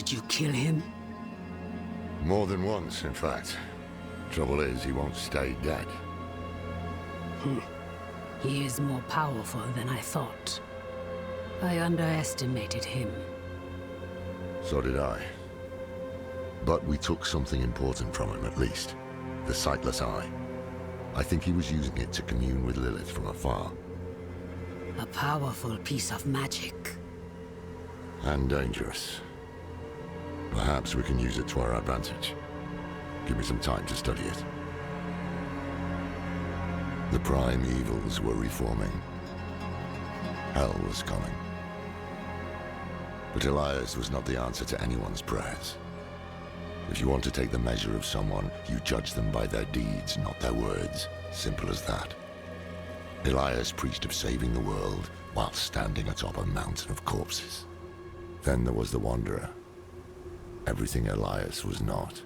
Did you kill him? More than once, in fact. Trouble is, he won't stay dead. He is more powerful than I thought. I underestimated him. So did I. But we took something important from him, at least. The sightless eye. I think he was using it to commune with Lilith from afar. A powerful piece of magic. And dangerous. Perhaps we can use it to our advantage. Give me some time to study it. The prime evils were reforming. Hell was coming. But Elias was not the answer to anyone's prayers. If you want to take the measure of someone, you judge them by their deeds, not their words. Simple as that. Elias preached of saving the world while standing atop a mountain of corpses. Then there was the Wanderer. Everything Elias was not.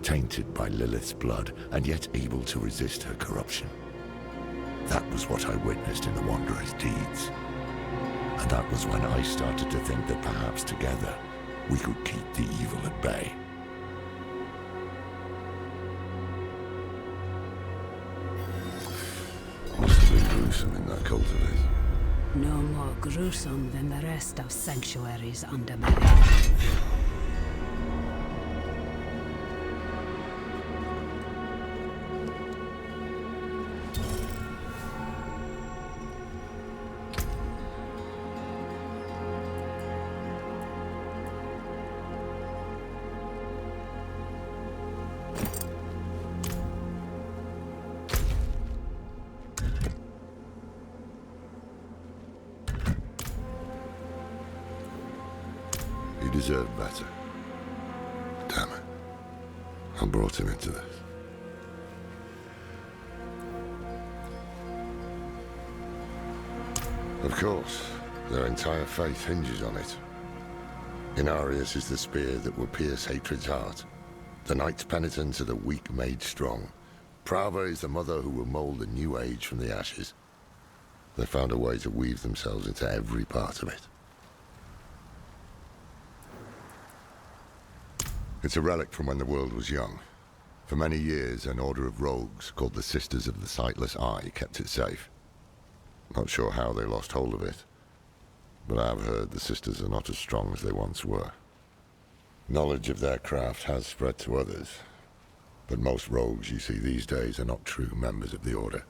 Tainted by Lilith's blood, and yet able to resist her corruption. That was what I witnessed in the Wanderer's deeds. And that was when I started to think that perhaps together, we could keep the evil at bay. Must have been gruesome in that cult of his. No more gruesome than the rest of Sanctuary's underbelly. He deserved better. Damn it. I brought him into this. Of course, their entire faith hinges on it. Inarius is the spear that will pierce hatred's heart. The knight's penitence are the weak made strong. Prava is the mother who will mold a new age from the ashes. They found a way to weave themselves into every part of it. It's a relic from when the world was young. For many years, an order of rogues called the Sisters of the Sightless Eye kept it safe. Not sure how they lost hold of it, but I've heard the sisters are not as strong as they once were. Knowledge of their craft has spread to others, but most rogues you see these days are not true members of the order.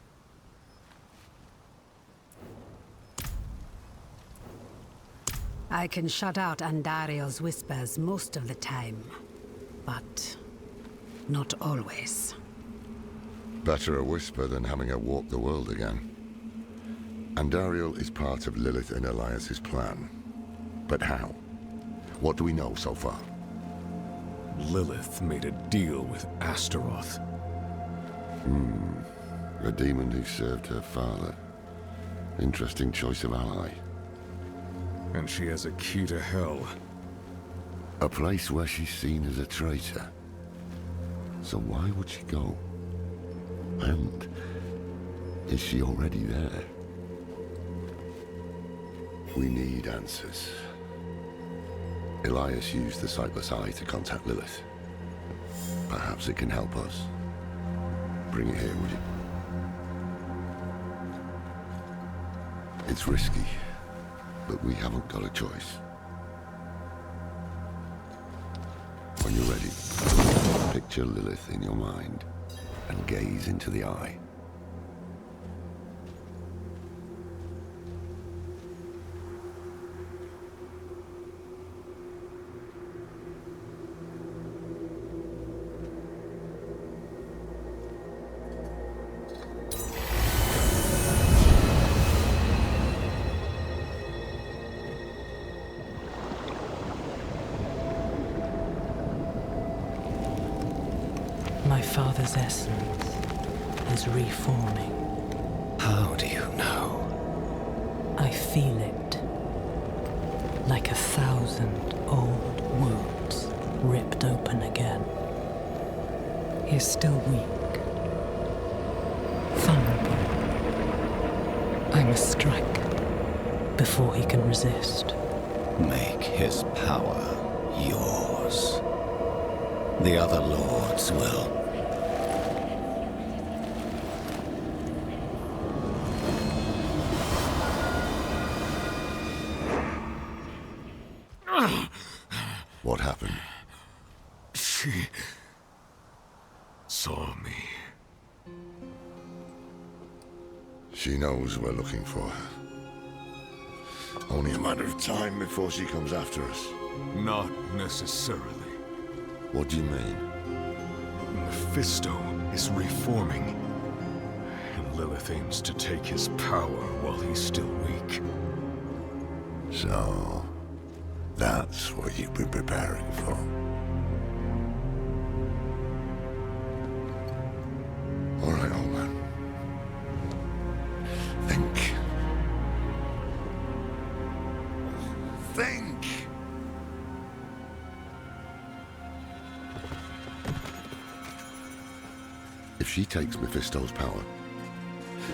I can shut out Andario's whispers most of the time, but not always. Better a whisper than having her walk the world again. Andariel is part of Lilith and Elias's plan. But how? What do we know so far? Lilith made a deal with Astaroth. A demon who served her father. Interesting choice of ally. And she has a key to hell. A place where she's seen as a traitor. So why would she go? And is she already there? We need answers. Elias used the Sightless Eye to contact Lilith. Perhaps it can help us. Bring it here, would you? It's risky, but we haven't got a choice. When you're ready, picture Lilith in your mind and gaze into the eye. My father's essence is reforming. How do you know? I feel it. Like 1,000 old wounds ripped open again. He is still weak. Vulnerable. I must strike before he can resist. Make his power yours. The other lords will. What happened? She saw me. She knows we're looking for her. Only a matter of time before she comes after us. Not necessarily. What do you mean? Mephisto is reforming, and Lilith aims to take his power while he's still weak. So, that's what you've been preparing for. All right, old man. Think. Think! If she takes Mephisto's power,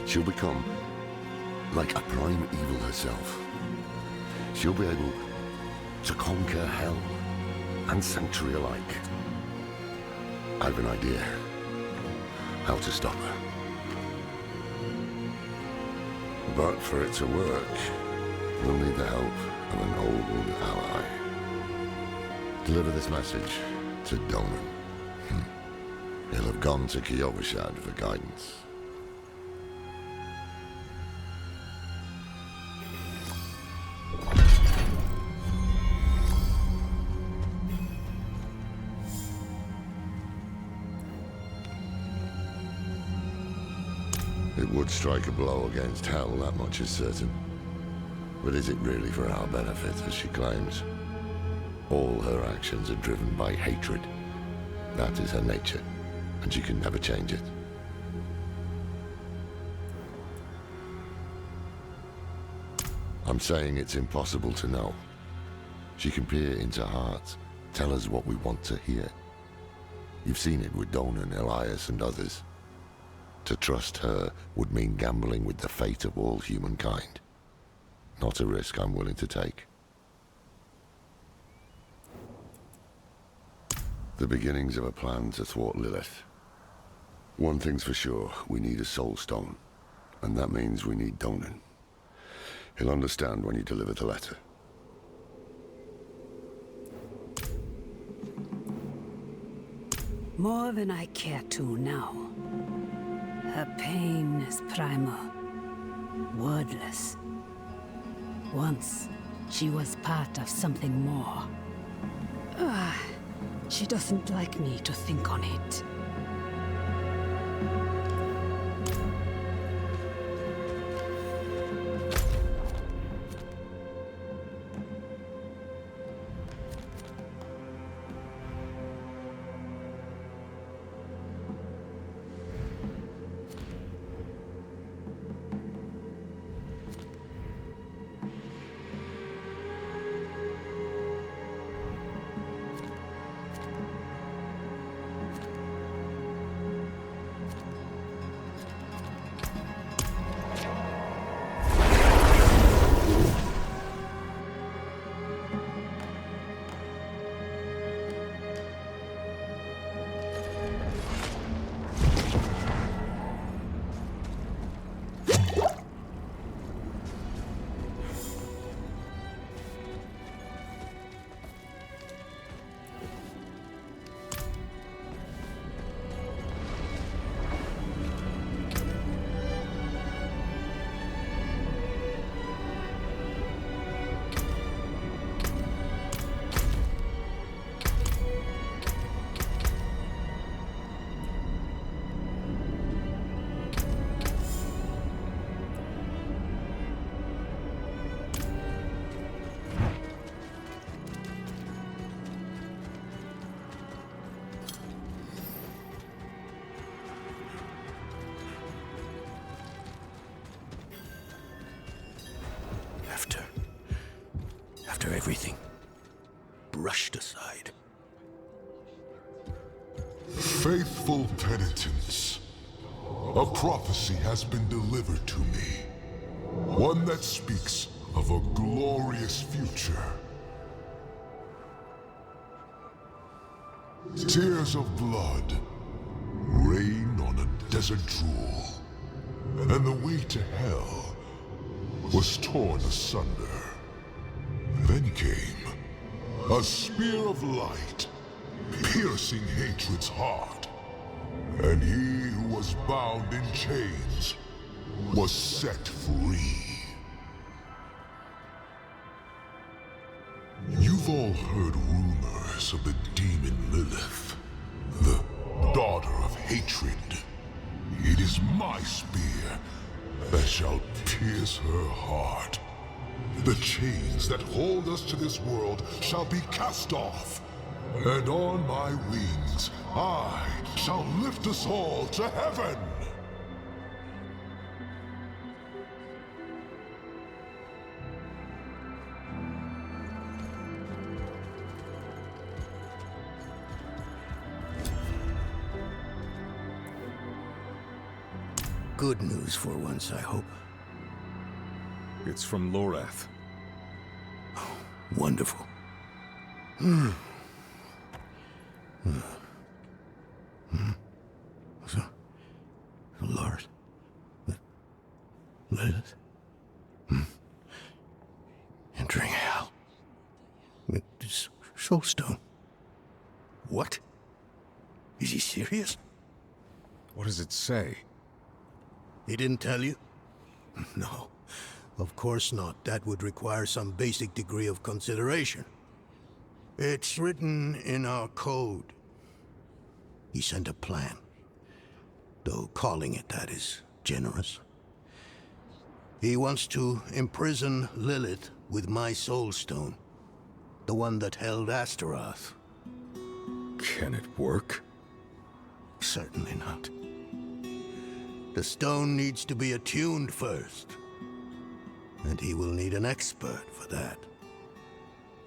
she'll become like a prime evil herself. She'll be able to conquer hell and sanctuary alike. I've an idea how to stop her. But for it to work, we'll need the help of an old ally. Deliver this message to Donan. He'll have gone to Kyovashad for guidance. It would strike a blow against hell, that much is certain. But is it really for our benefit, as she claims? All her actions are driven by hatred. That is her nature, and she can never change it. I'm saying it's impossible to know. She can peer into hearts, tell us what we want to hear. You've seen it with Donan, Elias, and others. To trust her would mean gambling with the fate of all humankind. Not a risk I'm willing to take. The beginnings of a plan to thwart Lilith. One thing's for sure, we need a soul stone. And that means we need Donan. He'll understand when you deliver the letter. More than I care to now. Her pain is primal, wordless. Once, she was part of something more. She doesn't like me to think on it. After everything brushed aside. Faithful penitents, a prophecy has been delivered to me. One that speaks of a glorious future. Tears of blood rain on a desert drool, and the way to hell was torn asunder. Then came a spear of light, piercing hatred's heart, and he who was bound in chains was set free. You've all heard rumors of the demon Lilith, the daughter of hatred. It is my spear that shall pierce her heart. The chains that hold us to this world shall be cast off, and on my wings I shall lift us all to heaven. Good news for once, I hope. It's from Lorath. Wonderful. So, Lord, Lilith, entering hell. With this soulstone. What? Is he serious? What does it say? He didn't tell you? No, of course not. That would require some basic degree of consideration. It's written in our code. He sent a plan, though calling it that is generous. He wants to imprison Lilith with my soulstone, the one that held Astaroth. Can it work? Certainly not. The stone needs to be attuned first, and he will need an expert for that.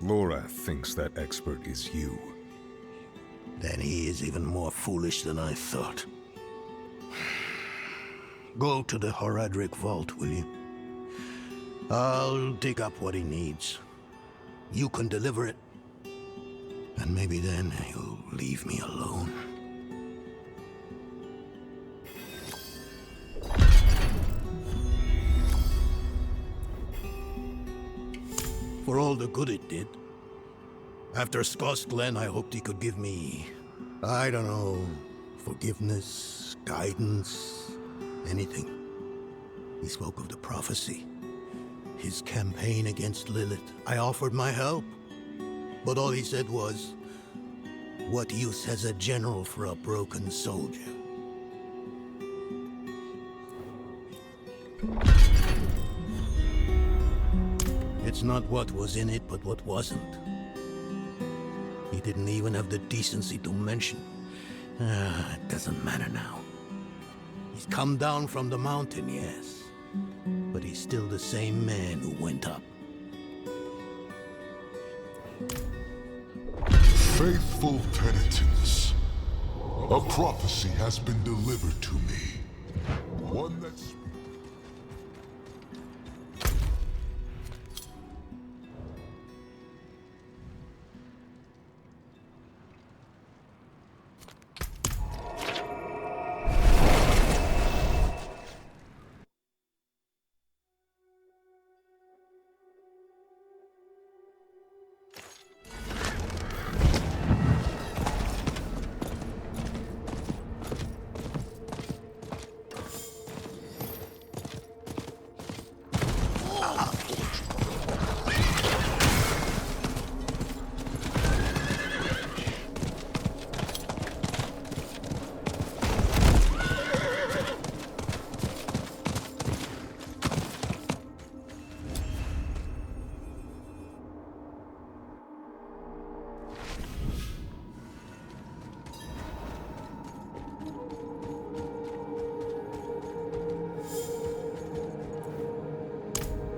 Lorath thinks that expert is you. Then he is even more foolish than I thought. Go to the Horadric vault, will you? I'll dig up what he needs. You can deliver it, and maybe then he'll leave me alone. For all the good it did. After Skoss Glen, I hoped he could give me, I don't know, forgiveness, guidance, anything. He spoke of the prophecy, his campaign against Lilith. I offered my help, but all he said was, "What use has a general for a broken soldier?" It's not what was in it, but what wasn't. He didn't even have the decency to mention. It doesn't matter now. He's come down from the mountain, yes, but he's still the same man who went up. Faithful penitence. A prophecy has been delivered to me. One that's...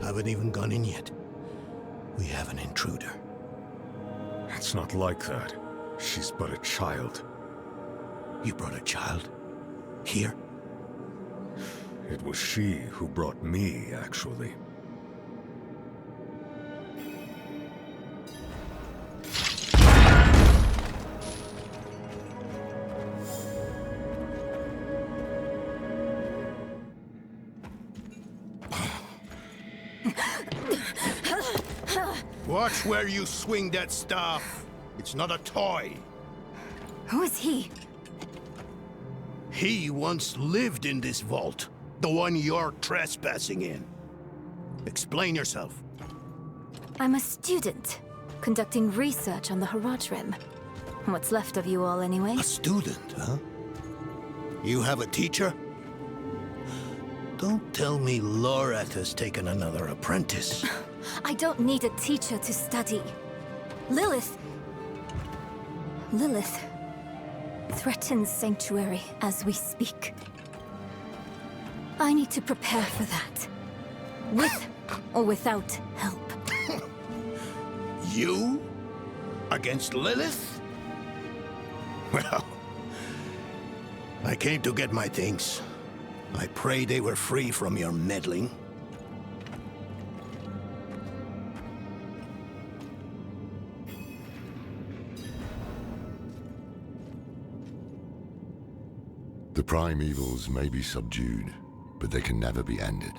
Haven't even gone in yet. We have an intruder. It's not like that. She's but a child. You brought a child? Here? It was she who brought me, actually. Watch where you swing that staff. It's not a toy. Who is he? He once lived in this vault. The one you're trespassing in. Explain yourself. I'm a student, conducting research on the Haradrim. What's left of you all, anyway? A student, huh? You have a teacher? Don't tell me Lorath has taken another apprentice. I don't need a teacher to study. Lilith threatens Sanctuary as we speak. I need to prepare for that. With or without help. You? Against Lilith? Well, I came to get my things. I pray they were free from your meddling. The primevals may be subdued, but they can never be ended.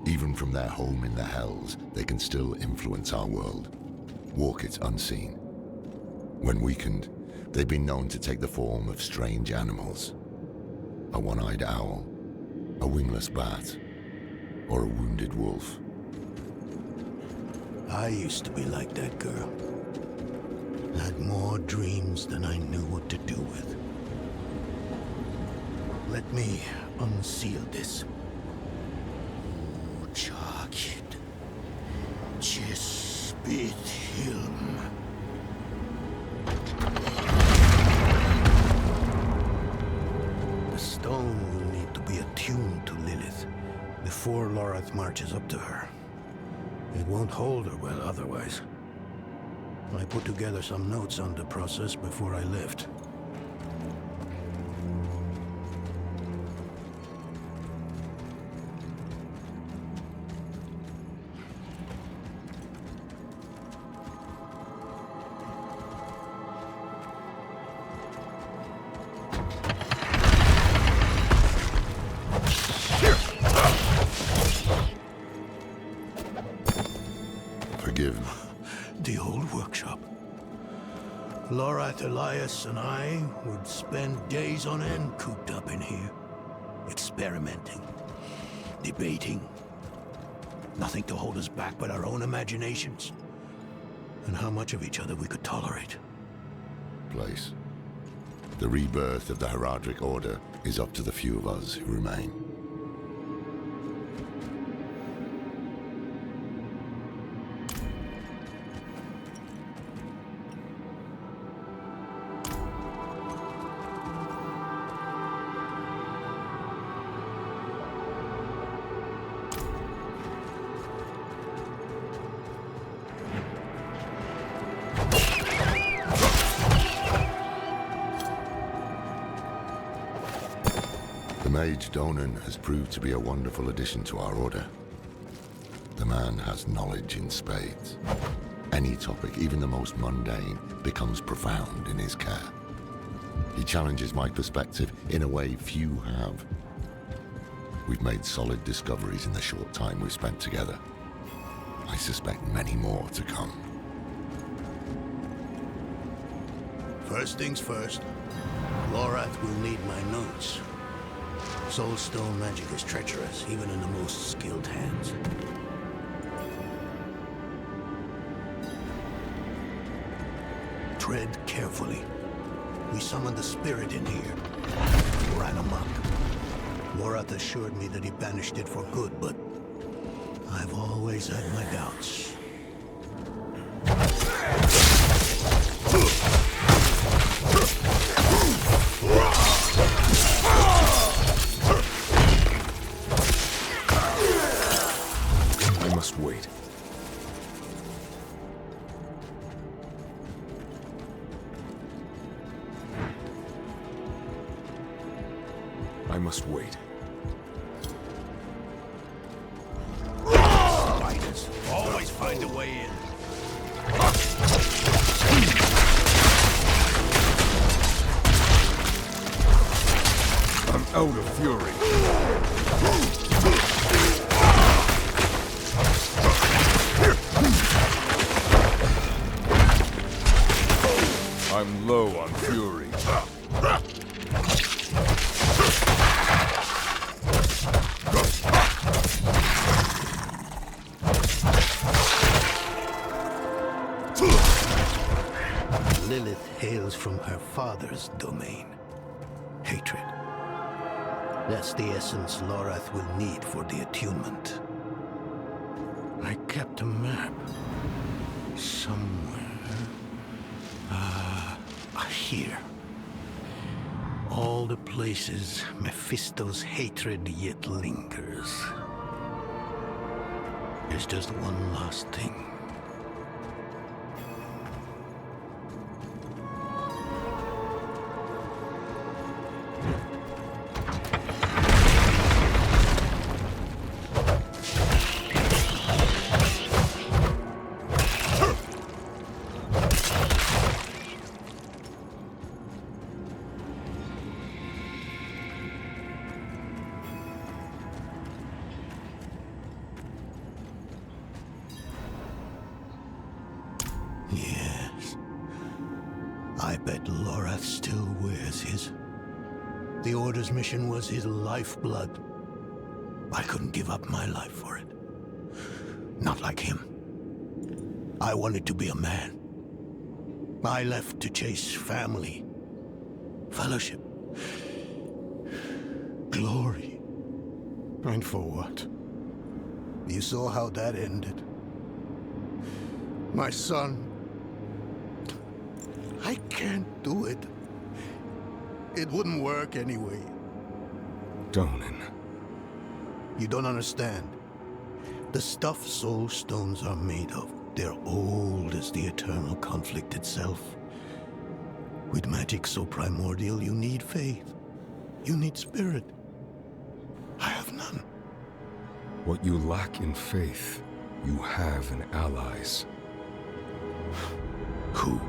Even from their home in the Hells, they can still influence our world, walk it unseen. When weakened, they've been known to take the form of strange animals. A one-eyed owl, a wingless bat, or a wounded wolf. I used to be like that girl. Had more dreams than I knew what to do with. Let me unseal this. Jacket. Spit Hilm. The stone will need to be attuned to Lilith before Lorath marches up to her. It won't hold her well otherwise. I put together some notes on the process before I left. The old workshop. Lorath, Elias, and I would spend days on end cooped up in here. Experimenting. Debating. Nothing to hold us back but our own imaginations. And how much of each other we could tolerate. Place. The rebirth of the Haradric Order is up to the few of us who remain. The mage Donan has proved to be a wonderful addition to our order. The man has knowledge in spades. Any topic, even the most mundane, becomes profound in his care. He challenges my perspective in a way few have. We've made solid discoveries in the short time we've spent together. I suspect many more to come. First things first, Lorath will need my notes. Soulstone magic is treacherous, even in the most skilled hands. Tread carefully. We summoned the spirit in here. Ran amok. Lorath assured me that he banished it for good, but I've always had my doubts. I must wait. I must wait. Spiders always find a way in. I'm out of fury. I'm low on fury. Lilith hails from her father's domain. Hatred. That's the essence Lorath will need for the attunement. I kept a map. Somewhere. Here. All the places Mephisto's hatred yet lingers. There's just one last thing. Yes. I bet Lorath still wears his. The Order's mission was his lifeblood. I couldn't give up my life for it. Not like him. I wanted to be a man. I left to chase family, fellowship, glory. And for what? You saw how that ended. My son. I can't do it. It wouldn't work anyway. Donan. You don't understand. The stuff soul stones are made of, they're old as the eternal conflict itself. With magic so primordial, you need faith. You need spirit. I have none. What you lack in faith, you have in allies. Who?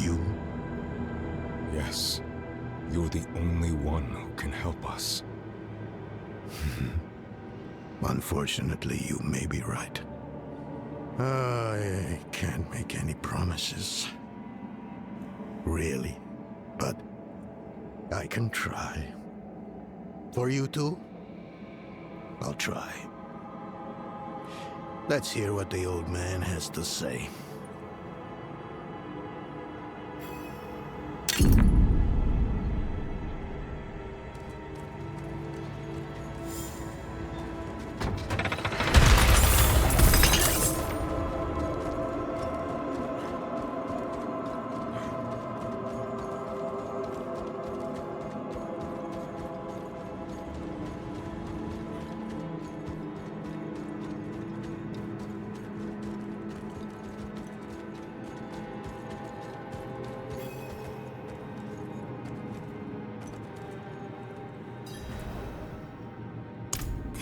You? Yes. You're the only one who can help us. Unfortunately, you may be right. I can't make any promises. Really. But I can try. For you two, I'll try. Let's hear what the old man has to say.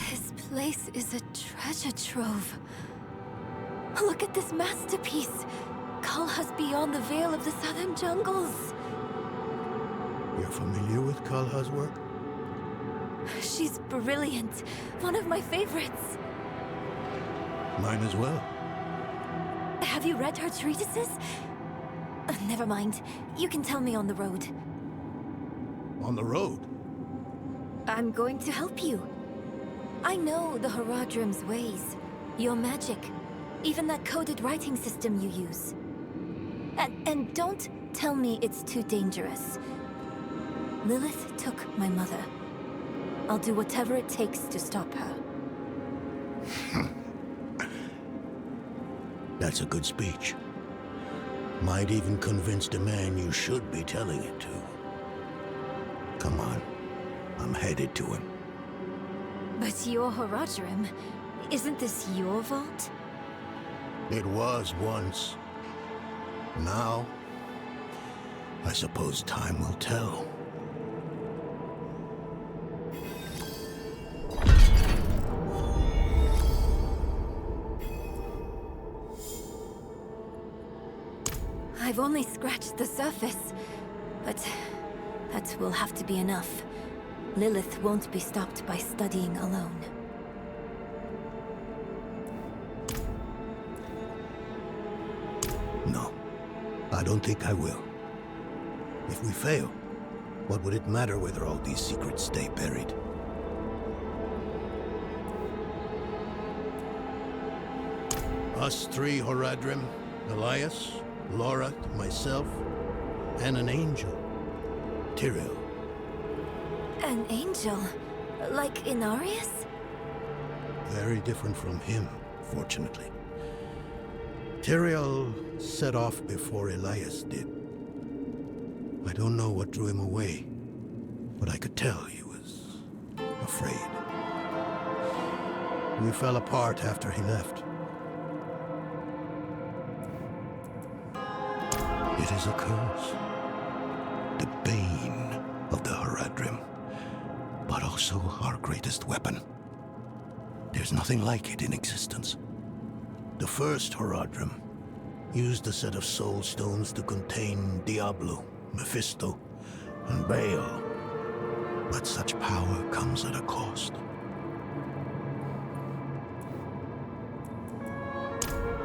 This place is a treasure trove. Look at this masterpiece. Kalha's beyond the veil of the southern jungles. You're familiar with Kalha's work? She's brilliant. One of my favorites. Mine as well. Have you read her treatises? Never mind. You can tell me on the road. On the road? I'm going to help you. I know the Haradrim's ways. Your magic. Even that coded writing system you use. And don't tell me it's too dangerous. Lilith took my mother. I'll do whatever it takes to stop her. That's a good speech. Might even convince the man you should be telling it to. Come on. I'm headed to him. But your Haradrim, isn't this your vault? It was once. Now, I suppose time will tell. I've only scratched the surface, but that will have to be enough. Lilith won't be stopped by studying alone. No, I don't think I will. If we fail, what would it matter whether all these secrets stay buried? Us three, Horadrim, Elias, Laura, myself, and an angel, Tyrael. An angel? Like Inarius? Very different from him, fortunately. Tyrael set off before Elias did. I don't know what drew him away, but I could tell he was afraid. We fell apart after he left. It is a curse. The bane of the Horadrim, but also our greatest weapon. There's nothing like it in existence. The first Horadrim used a set of soul stones to contain Diablo, Mefisto, and Baal. But such power comes at a cost.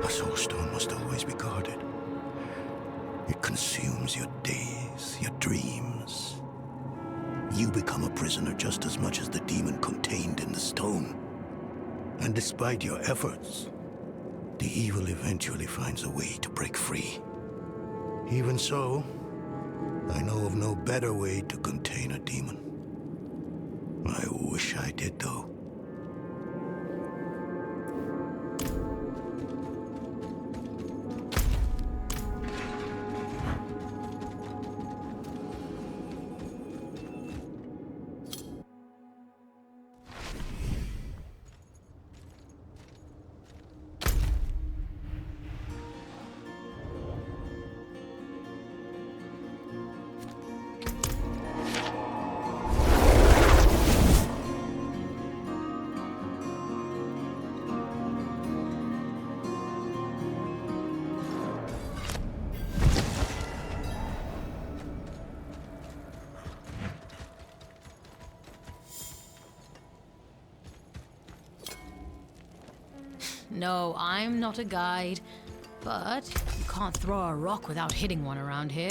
A soul stone must always be guarded. It consumes your days, your dreams. You become a prisoner just as much as the demon contained in the stone. And despite your efforts, the evil eventually finds a way to break free. Even so, I know of no better way to contain a demon. I wish I did, though. No, I'm not a guide, but you can't throw a rock without hitting one around here.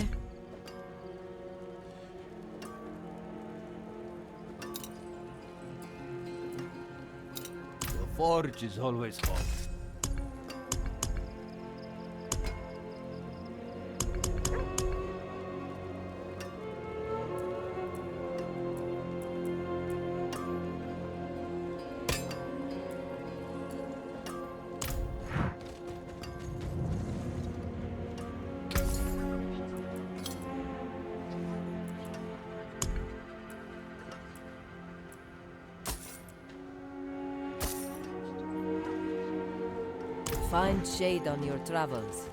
The forge is always hot. Find shade on your travels.